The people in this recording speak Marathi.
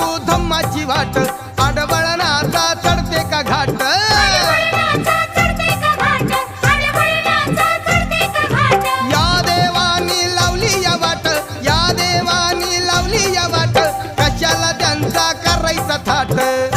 लागू धम्माची वाट आडवळणाचा चढते का घाट या देवानी लावली या वाट या देवानी लावली या वाट कशाला त्यांचा करायचा थाट